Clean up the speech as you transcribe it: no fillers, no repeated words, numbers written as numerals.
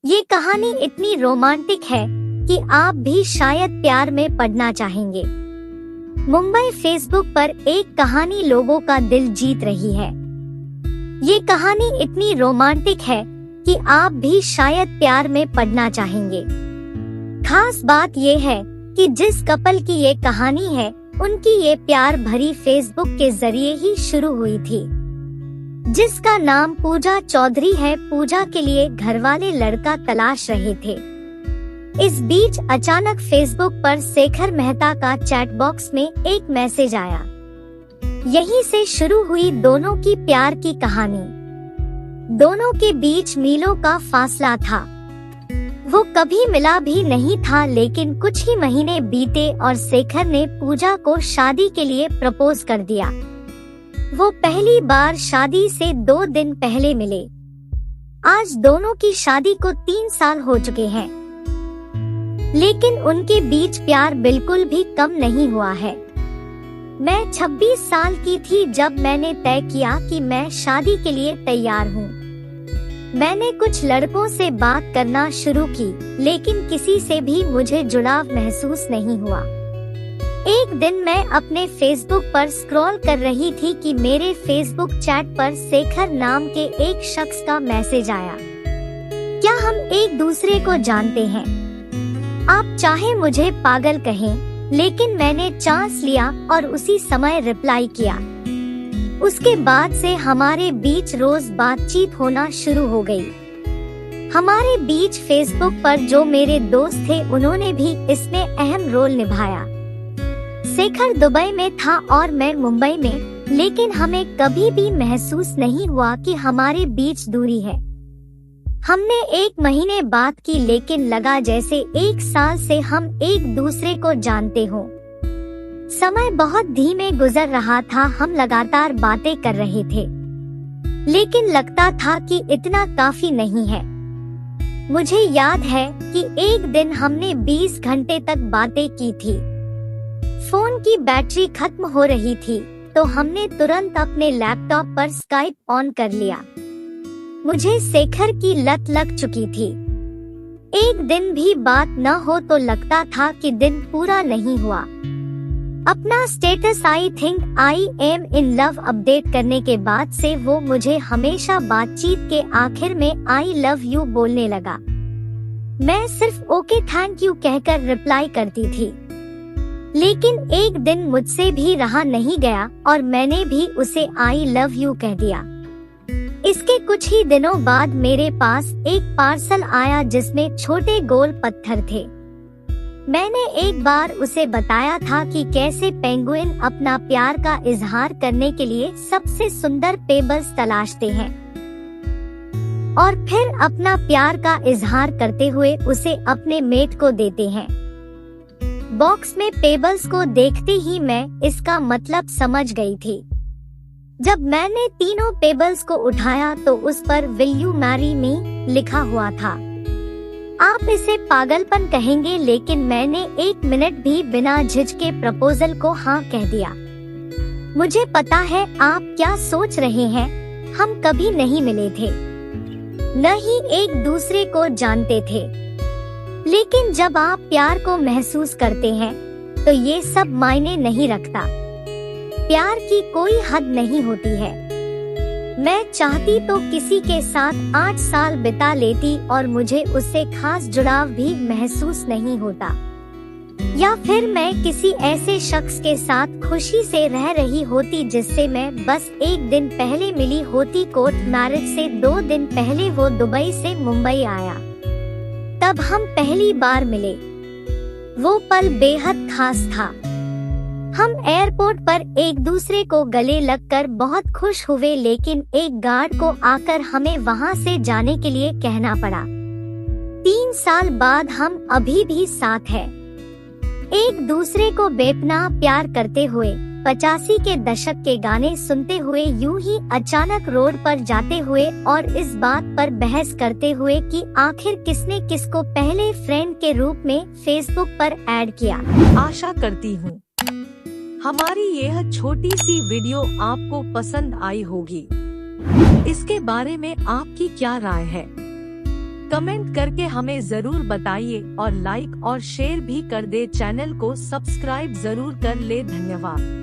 ये कहानी इतनी रोमांटिक है कि आप भी शायद प्यार में पड़ना चाहेंगे। मुंबई फेसबुक पर एक कहानी लोगों का दिल जीत रही है। ये कहानी इतनी रोमांटिक है कि आप भी शायद प्यार में पड़ना चाहेंगे। खास बात ये है कि जिस कपल की ये कहानी है, उनकी ये प्यार भरी फेसबुक के जरिए ही शुरू हुई थी, जिसका नाम पूजा चौधरी है। पूजा के लिए घरवाले लड़का तलाश रहे थे। इस बीच अचानक फेसबुक पर शेखर मेहता का चैट बॉक्स में एक मैसेज आया। यहीं से शुरू हुई दोनों की प्यार की कहानी। दोनों के बीच मीलों का फासला था। वो कभी मिला भी नहीं था, लेकिन कुछ ही महीने बीते और शेखर ने पूजा को शादी के लिए प्रपोज कर दिया। वो पहली बार शादी से 2 दिन पहले मिले। आज दोनों की शादी को 3 साल हो चुके हैं, लेकिन उनके बीच प्यार बिल्कुल भी कम नहीं हुआ है। मैं 26 साल की थी जब मैंने तय किया कि मैं शादी के लिए तैयार हूँ। मैंने कुछ लड़कों से बात करना शुरू की, लेकिन किसी से भी मुझे जुड़ाव महसूस नहीं हुआ। एक दिन मैं अपने फेसबुक पर स्क्रॉल कर रही थी कि मेरे फेसबुक चैट पर शेखर नाम के एक शख्स का मैसेज आया। क्या हम एक दूसरे को जानते हैं? आप चाहे मुझे पागल कहें, लेकिन मैंने चांस लिया और उसी समय रिप्लाई किया। उसके बाद से हमारे बीच रोज बातचीत होना शुरू हो गई। हमारे बीच फेसबुक पर जो मेरे दोस्त थे, उन्होंने भी इसमें अहम रोल निभाया। शेखर दुबई में था और मैं मुंबई में, लेकिन हमें कभी भी महसूस नहीं हुआ कि हमारे बीच दूरी है। हमने 1 महीने बात की, लेकिन लगा जैसे 1 साल से हम एक दूसरे को जानते हों। समय बहुत धीमे गुजर रहा था। हम लगातार बातें कर रहे थे, लेकिन लगता था कि इतना काफी नहीं है। मुझे याद है कि एक दिन हमने 20 घंटे तक बातें की थी। फोन की बैटरी खत्म हो रही थी, तो हमने तुरंत अपने लैपटॉप पर स्काइप ऑन कर लिया। मुझे शेखर की लत लग चुकी थी। एक दिन भी बात न हो तो लगता था कि दिन पूरा नहीं हुआ। अपना status I think I am in love update करने के बाद से वो मुझे हमेशा बातचीत के आखिर में आई लव यू बोलने लगा। मैं सिर्फ ओके थैंक यू कहकर रिप्लाई करती थी, लेकिन एक दिन मुझसे भी रहा नहीं गया और मैंने भी उसे आई लव यू कह दिया। इसके कुछ ही दिनों बाद मेरे पास एक पार्सल आया जिसमें छोटे गोल पत्थर थे। मैंने एक बार उसे बताया था कि कैसे पेंगुइन अपना प्यार का इजहार करने के लिए सबसे सुंदर पेबल्स तलाशते हैं और फिर अपना प्यार का इजहार करते हुए उसे अपने मेट को देते हैं। बॉक्स में पेबल्स को देखते ही मैं इसका मतलब समझ गई थी। जब मैंने तीनों पेबल्स को उठाया तो उस पर विल यू मैरी मी लिखा हुआ था। आप इसे पागलपन कहेंगे, लेकिन मैंने 1 मिनट भी बिना झिझके प्रपोजल को हाँ कह दिया। मुझे पता है आप क्या सोच रहे हैं, हम कभी नहीं मिले थे, न ही एक दूसरे को जानते थे। लेकिन जब आप प्यार को महसूस करते हैं, तो ये सब मायने नहीं रखता। प्यार की कोई हद नहीं होती है। मैं चाहती तो किसी के साथ 8 साल बिता लेती और मुझे उससे खास जुड़ाव भी महसूस नहीं होता, या फिर मैं किसी ऐसे शख्स के साथ खुशी से रह रही होती जिससे मैं बस 1 दिन पहले मिली होती। कोर्ट मैरिज से 2 दिन पहले वो दुबई से मुंबई आया, तब हम पहली बार मिले। वो पल बेहद खास था। हम एयरपोर्ट पर एक दूसरे को गले लगकर बहुत खुश हुए, लेकिन एक गार्ड को आकर हमें वहां से जाने के लिए कहना पड़ा। 3 साल बाद हम अभी भी साथ हैं, एक दूसरे को बेपनाह प्यार करते हुए, 85 के दशक के गाने सुनते हुए, यूं ही अचानक रोड पर जाते हुए और इस बात पर बहस करते हुए कि आखिर किसने किसको पहले फ्रेंड के रूप में फेसबुक पर ऐड किया। आशा करती हूँ हमारी यह छोटी सी वीडियो आपको पसंद आई होगी। इसके बारे में आपकी क्या राय है? कमेंट करके हमें जरूर बताइए और लाइक और शेयर भी कर दे। चैनल को सब्सक्राइब जरूर कर ले। धन्यवाद।